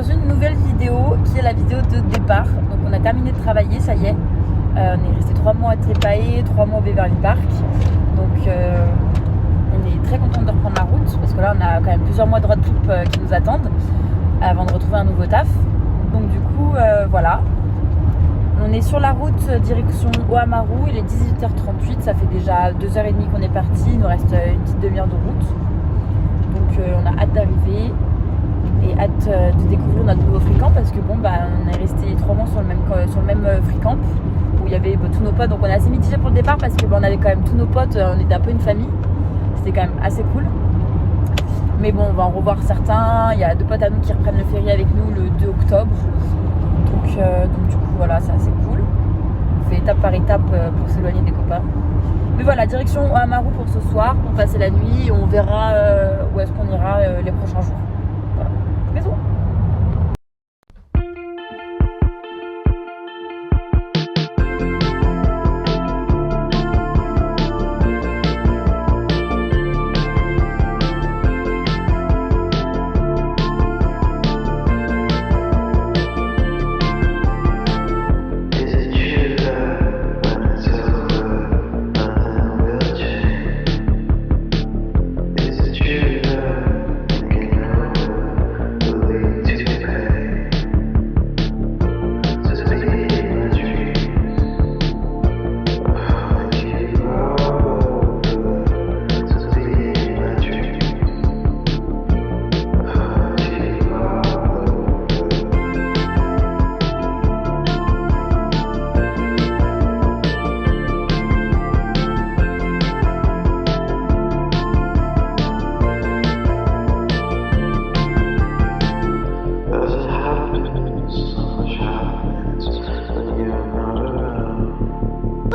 dans une nouvelle vidéo qui est la vidéo de départ. Donc on a terminé de travailler, ça y est. On est resté 3 mois à Trépaillé, 3 mois au Beverly Park. Donc on est très contente de reprendre la route parce que là on a quand même plusieurs mois de road trip qui nous attendent avant de retrouver un nouveau taf. Donc du coup voilà. On est sur la route direction Oamaru, il est 18h38, ça fait déjà 2h30 qu'on est parti, il nous reste une petite demi-heure de route. Donc on a hâte d'arriver et hâte de découvrir notre nouveau free camp parce que bon on est resté 3 mois sur le même free camp où il y avait tous nos potes. Donc on est assez mitigé pour le départ parce que on avait quand même tous nos potes, on était un peu une famille, c'était quand même assez cool. Mais bon, on va en revoir certains, il y a 2 potes à nous qui reprennent le ferry avec nous le 2 octobre. Donc du coup voilà, c'est assez cool. On fait étape par étape pour s'éloigner des copains. Mais voilà, direction Oamaru pour ce soir, pour passer la nuit. On verra où est-ce qu'on ira les prochains jours. Voilà. Bisous.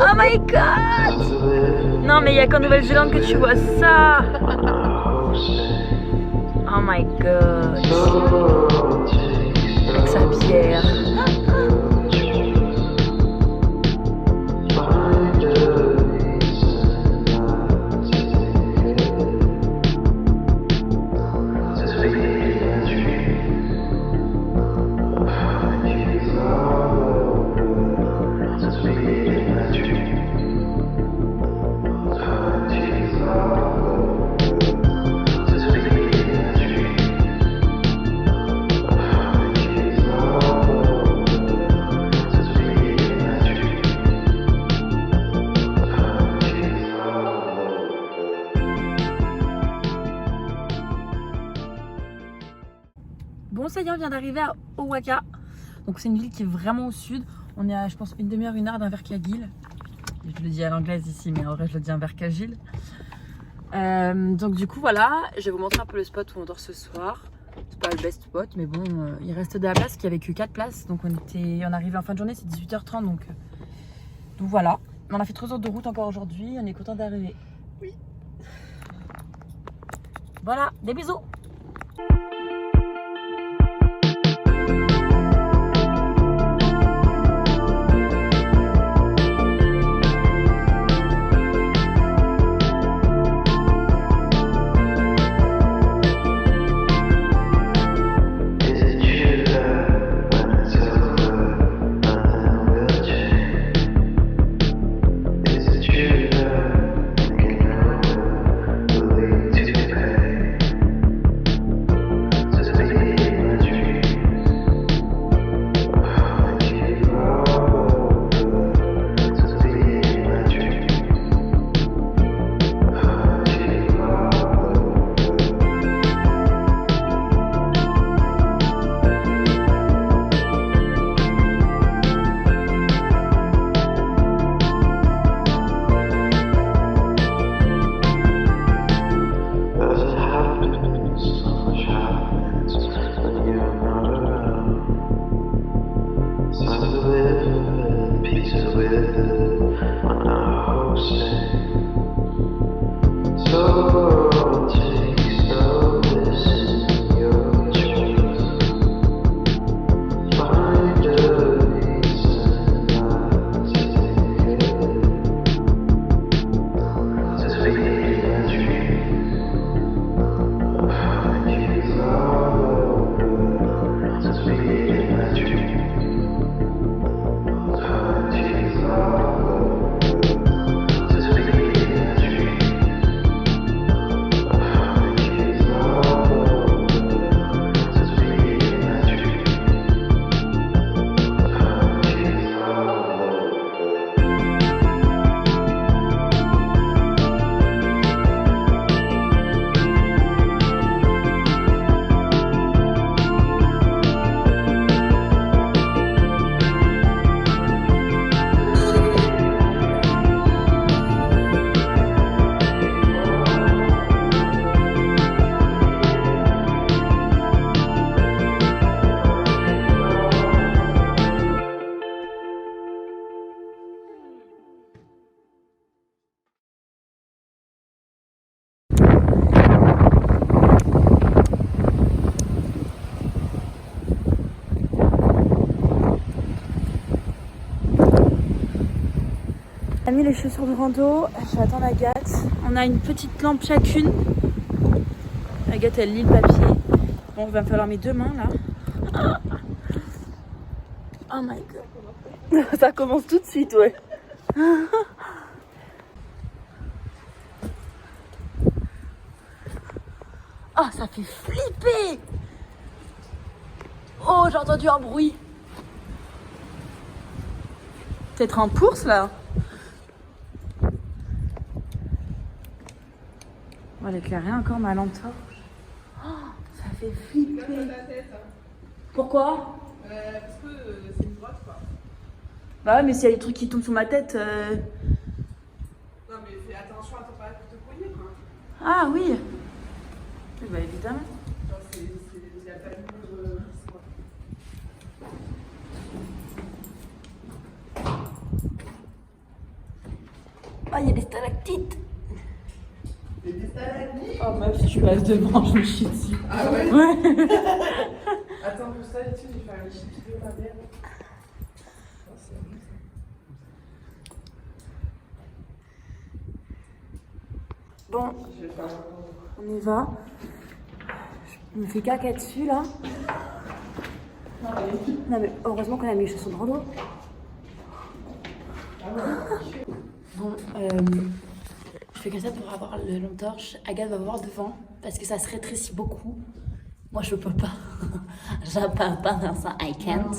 Oh my god! Non mais il n'y a qu'en Nouvelle-Zélande que tu vois ça! Oh my god! Avec sa bière. Bon, ça y est, on vient d'arriver à Owaka. Donc c'est une ville qui est vraiment au sud. On est à, je pense, une demi-heure, 1 heure d'Invercargill. Je le dis à l'anglaise ici, mais en vrai je le dis à Invercargill. Donc du coup voilà, je vais vous montrer un peu le spot où on dort ce soir. C'est pas le best spot, mais bon, il reste de la place, qu'il n'y avait que 4 places. Donc on arrivait en fin de journée, c'est 18h30. Donc voilà. On a fait 3 heures de route encore aujourd'hui, on est content d'arriver. Oui. Voilà, des bisous. chaussures de rando. Je vais attendre Agathe. On a une petite lampe chacune. Agathe, elle lit le papier. Bon, il va me falloir mes 2 mains là. Oh my god. Ça commence tout de suite, ouais. Oh, ça fait flipper. Oh, j'ai entendu un bruit. Peut-être un ours là. On va l'éclairer encore ma lampe torche. Oh, ça fait flipper. Pourquoi? Parce que c'est une grotte quoi. Bah ouais, mais s'il y a des trucs qui tombent sur ma tête. Non mais fais attention à pas te cogner quoi. Ah oui. Oui, bah évidemment. Genre il y a pas de risque quoi. Ah, il y a des stalactites. Des stalagmites. Oh meuf, si je passe devant, je me chie dessus. Ah ouais? Ouais. Attends, pour ça, tu je vais faire un chips de ma mère. Bon, on y va. Je me fais caca dessus là. Non mais heureusement qu'on a mis les chaussons de rando. Bon, je fais comme ça pour avoir le lampe torche. Agathe va voir devant parce que ça se rétrécit beaucoup. Moi je peux pas. Je peux pas faire ça. I can't.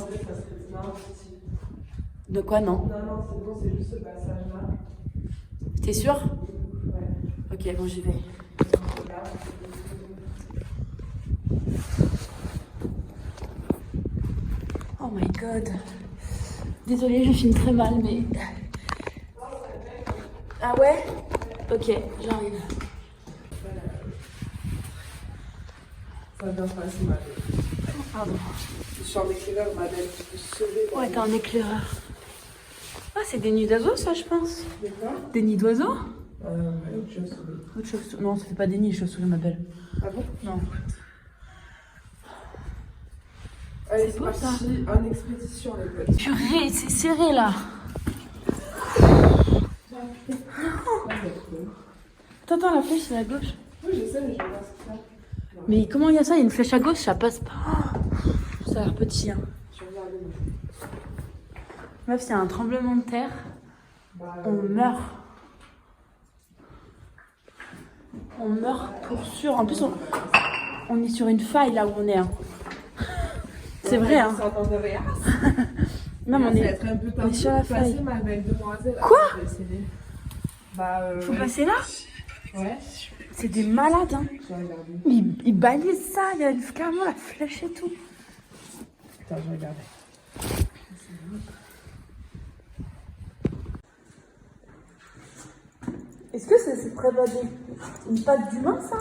De quoi non? Non, c'est bon, c'est juste ce passage-là. T'es sûr? Ouais. Ok, bon j'y vais. Oh my god. Désolée, je filme très mal, mais... Ah ouais? Ok, j'arrive. Ça va bien se passer, ma belle. Pardon. Je suis en éclaireur, ma belle. Tu peux sauver. Ouais, t'es en éclaireur. Ah, c'est des nids d'oiseaux, ça, je pense. Des quoi? Des nids d'oiseaux? Autre chose. Autre chose. Non, ça fait pas des nids, les chauves-souris, ma belle. Ah bon? Non. Allez, C'est beau, ça. parti en expédition, les potes. Purée, c'est serré, là. Attends, la flèche, c'est à gauche. Oui, je sais, mais je vais voir ce que c'est. Mais comment il y a ça? Il y a une flèche à gauche, ça passe pas. Ça a l'air petit, hein. Je vais regarder. Meuf, c'est un tremblement de terre. Bah, On meurt. On meurt pour sûr. En plus, on est sur une faille là où on est. Hein. C'est vrai, hein. Non, mais on est sur la faille. Ma belle demoiselle. Quoi? Bah, Faut passer là? Ouais. C'est des malades, hein. Je vais regarder. Ils balisent ça. Il y a carrément la flèche et tout. Attends, je vais regarder. Est-ce que c'est très pas une patte d'humain, ça?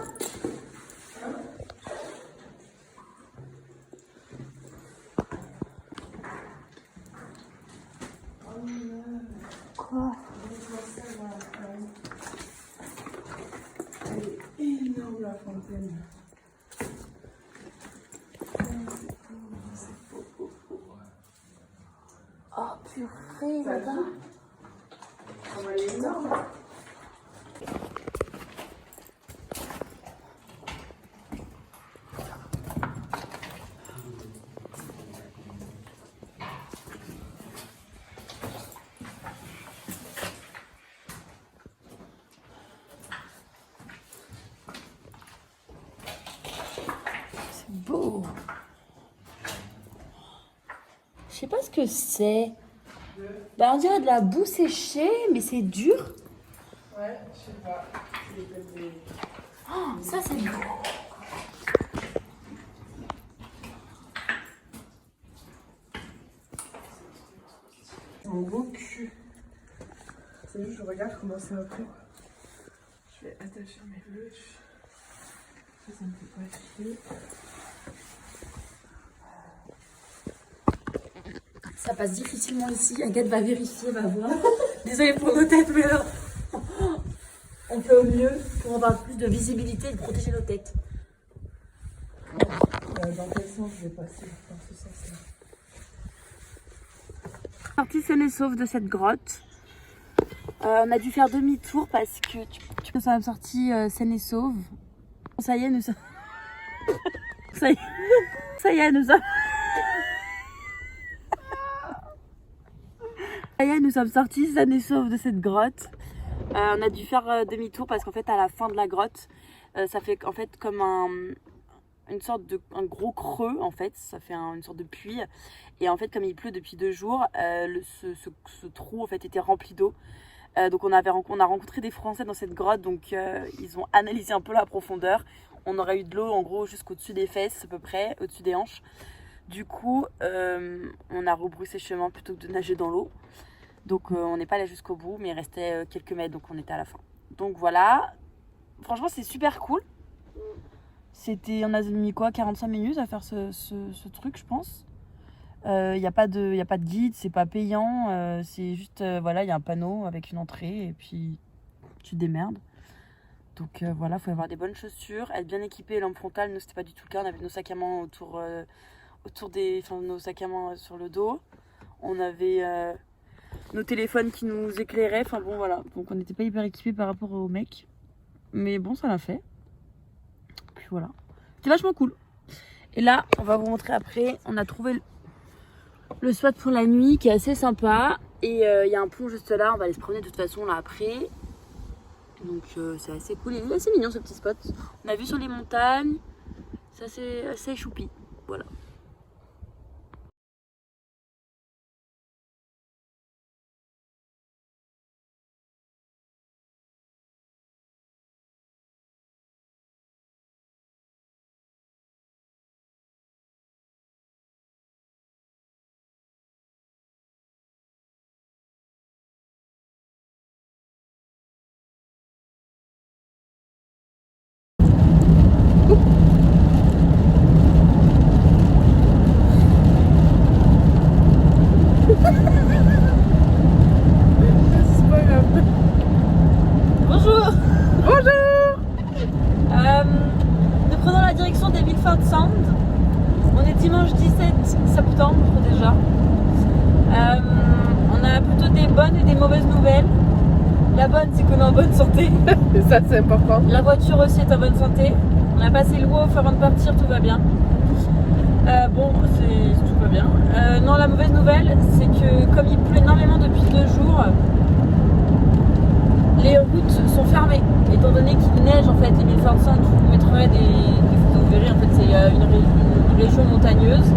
Quoi? Elle est énorme, la fontaine. Oh purée, là-bas. Elle est énorme. C'est beau. Je sais pas ce que c'est. Bah, on dirait de la boue séchée, mais c'est dur. Ouais, je sais pas. C'est peut-être des... Oh, ça c'est beau. Mon beau cul. C'est juste, je regarde comment ça va faire. Je vais attacher mes bluches. Ça me fait pas chier. Ça passe difficilement ici. Agathe va vérifier, va voir. Désolée pour nos têtes, mais alors, on fait au mieux pour avoir plus de visibilité et de protéger nos têtes. Dans quel sens je vais passer? Dans ce sens-là. Sortie saine et sauve de cette grotte. On a dû faire demi-tour parce que nous sommes sortis saines et sauves. Ça y est, nous sommes... ça y est, nous sommes... Ça y est, nous sommes sortis saines et sauves de cette grotte. On a dû faire demi-tour parce qu'en fait, à la fin de la grotte, ça fait en fait comme une sorte de un gros creux en fait, ça fait une sorte de puits. Et en fait, comme il pleut depuis 2 jours, ce trou en fait était rempli d'eau. Donc on a rencontré des Français dans cette grotte, donc ils ont analysé un peu la profondeur. On aurait eu de l'eau en gros jusqu'au-dessus des fesses à peu près, au-dessus des hanches. Du coup, on a rebroussé chemin plutôt que de nager dans l'eau. Donc on n'est pas allé jusqu'au bout, mais il restait quelques mètres, donc on était à la fin. Donc voilà, franchement c'est super cool. On a mis quoi, 45 minutes à faire ce truc, je pense. Il n'y a pas de guide, c'est pas payant, c'est juste, voilà, il y a un panneau avec une entrée et puis tu te démerdes. Donc voilà, il faut avoir des bonnes chaussures, être bien équipé, lampe frontale. Nous, c'était pas du tout le cas, on avait nos sacs à main nos sacs à main sur le dos. On avait nos téléphones qui nous éclairaient, enfin bon voilà. Donc on n'était pas hyper équipés par rapport aux mecs. Mais bon, ça l'a fait. Puis voilà. C'était vachement cool. Et là, on va vous montrer après, on a trouvé le spot pour la nuit qui est assez sympa. Et il y a un pont juste là, on va aller se promener de toute façon là après. Donc c'est assez cool, il est assez mignon ce petit spot. On a vu sur les montagnes, c'est assez choupi, voilà. Bonjour. Bonjour. Nous prenons la direction des Milford Sound. On est dimanche 17 septembre déjà. On a plutôt des bonnes et des mauvaises nouvelles. La bonne, c'est qu'on est en bonne santé. Ça, c'est important. La voiture aussi est en bonne santé. On a passé le WOF avant de partir, tout va bien. Bon, tout va bien. Non, la mauvaise nouvelle, c'est que comme il pleut énormément depuis 2 jours, les routes sont fermées. Étant donné qu'il neige, en fait, les Milford Sound, je vous mettrai des photos, vous verrez, en fait, c'est une région montagneuse.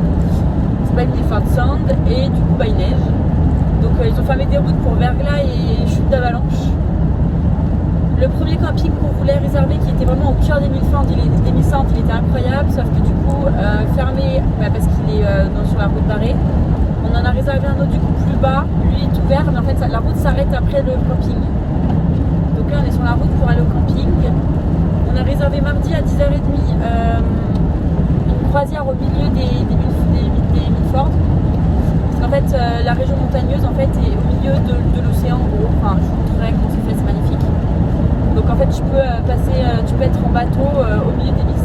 C'est pas une Milford Sound, et du coup, il neige. Donc, ils ont fermé des routes pour verglas et chute d'avalanche. Le premier camping qu'on voulait réserver, qui était vraiment au cœur des Milford, il était incroyable, sauf que du coup, fermé parce qu'il est sur la route barrée. On en a réservé un autre du coup plus bas, lui est ouvert, mais en fait la route s'arrête après le camping. Donc là on est sur la route pour aller au camping. On a réservé mardi à 10h30 une croisière au milieu des Milford. Parce qu'en fait la région montagneuse en fait est au milieu de l'océan en gros. Enfin, je vous montrerai comment c'est fait, c'est magnifique. Donc en fait tu peux être en bateau au milieu des Milford.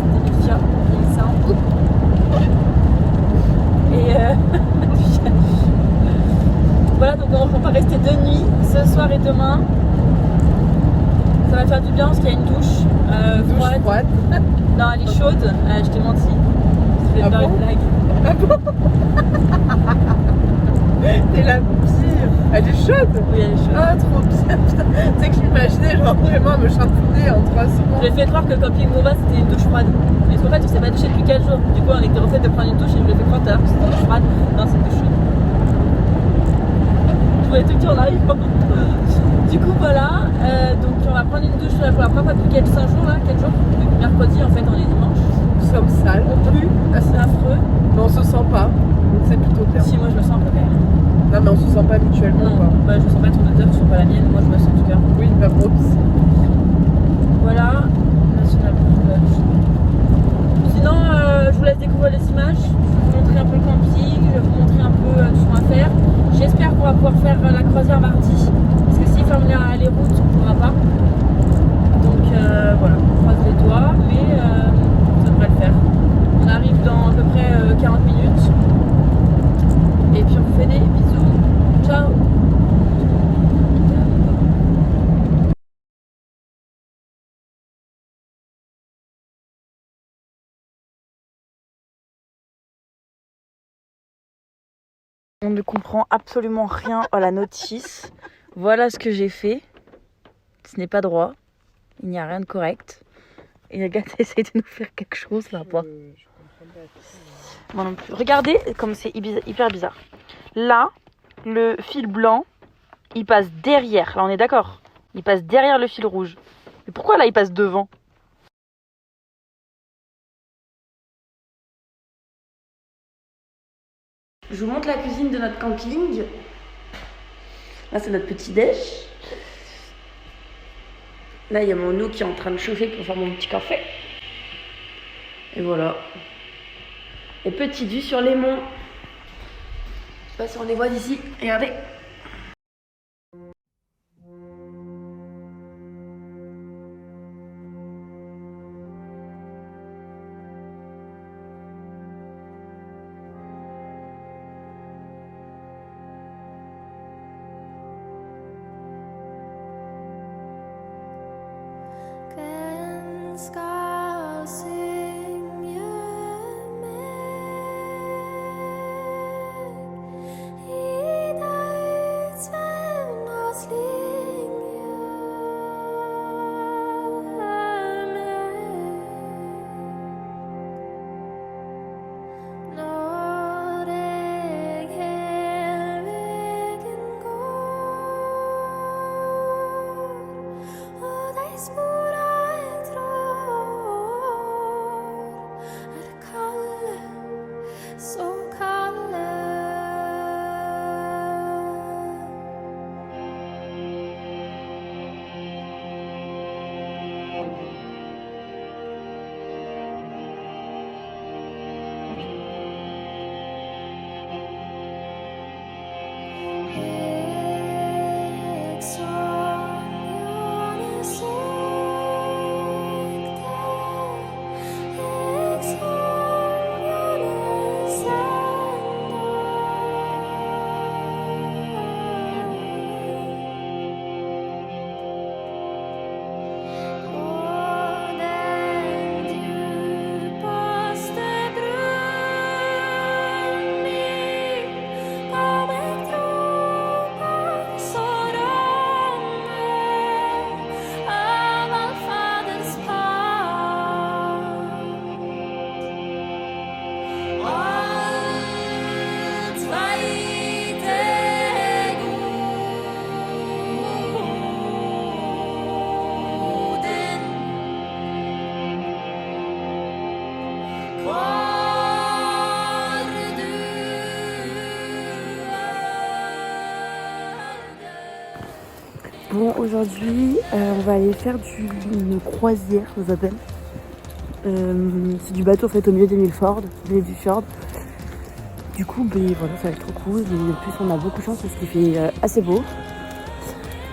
Et voilà, donc on va rester 2 nuits, ce soir et demain. Ça va faire du bien parce qu'il y a une douche froide. Non, elle est chaude, je t'ai menti. Je vais te faire une blague. Ah bon. T'es la pire. Elle est chaude. Oui, elle est chaude. Ah, trop bien. Tu sais que je m'imaginais genre vraiment me chapouiller en 3 secondes. Je lui ai fait croire que le camping Mova c'était une douche froide. Mais en fait on s'est pas douché depuis 4 jours. Du coup on était refait de prendre une douche et je lui ai fait croire que c'était une douche froide. Non, c'est une douche chaude. Je voulais tout dire en arrivant. Du coup voilà, donc on va prendre une douche pour la première fois depuis 4 jours là, 4 jours. Depuis mercredi en fait, on est dimanche. Nous sommes sales. On pue, c'est affreux. Mais on se sent pas. Donc c'est plutôt bien. Si, moi je me sens un peu quand même. Non mais on se sent pas mutuellement. Non, Quoi. bah, je sens pas ton odeur, tu sens pas la mienne, moi je me sens en tout cas. Oui, bah moi aussi. Voilà, National Lodge. Sinon, je vous laisse découvrir les images. Je vais vous montrer un peu le camping, je vais vous montrer un peu tout ce qu'on va faire. J'espère qu'on va pouvoir faire la croisière mardi. Parce que s'ils ferment les routes, on ne pourra pas. Donc voilà, on croise les doigts, mais ça devrait le faire. On arrive dans à peu près 40 minutes. Et puis on vous fait des bisous. Ciao. On ne comprend absolument rien à la notice. Voilà ce que j'ai fait. Ce n'est pas droit. Il n'y a rien de correct. Et Agathe essaie de nous faire quelque chose là-bas. Moi non plus. Regardez comme c'est hyper bizarre. Là, le fil blanc, il passe derrière. Là, on est d'accord. Il passe derrière le fil rouge. Mais pourquoi là, il passe devant? Je vous montre la cuisine de notre camping. Là, c'est notre petit déj. Là, il y a mon eau qui est en train de chauffer pour faire mon petit café. Et voilà. Et petite vue sur les monts. Je sais pas si on les voit d'ici. Regardez. Bon, aujourd'hui, on va aller faire une croisière, ça s'appelle. C'est du bateau en fait au milieu des Milford, au milieu du fjord. Du coup, voilà, ça va être trop cool. Et en plus, on a beaucoup de chance parce qu'il fait assez beau.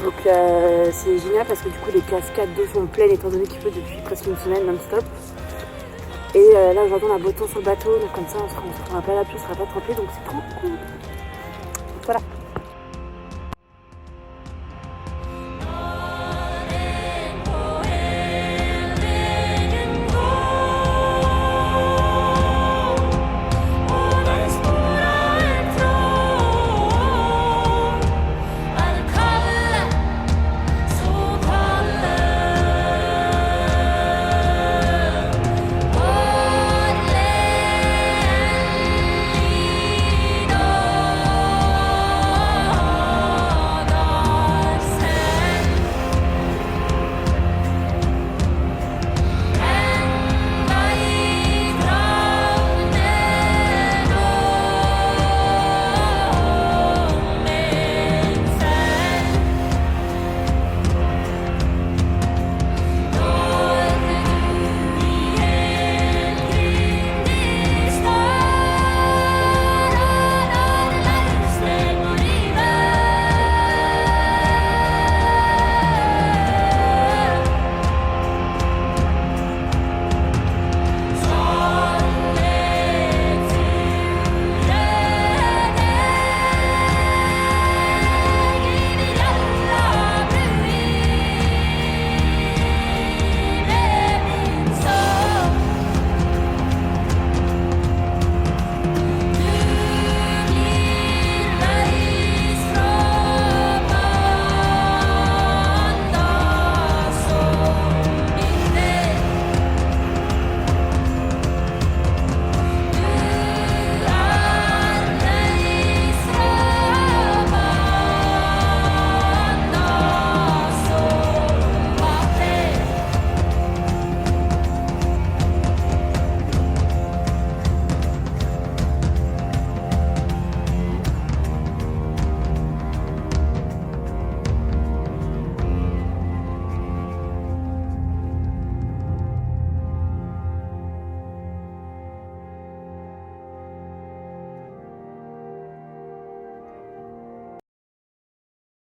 Donc, c'est génial parce que du coup, les cascades d'eau sont pleines étant donné qu'il pleut depuis presque une semaine non-stop. Et là, aujourd'hui, on a beau temps sur le bateau, donc comme ça, on sera pas à la pluie, on sera pas trempé, donc c'est trop cool. Voilà.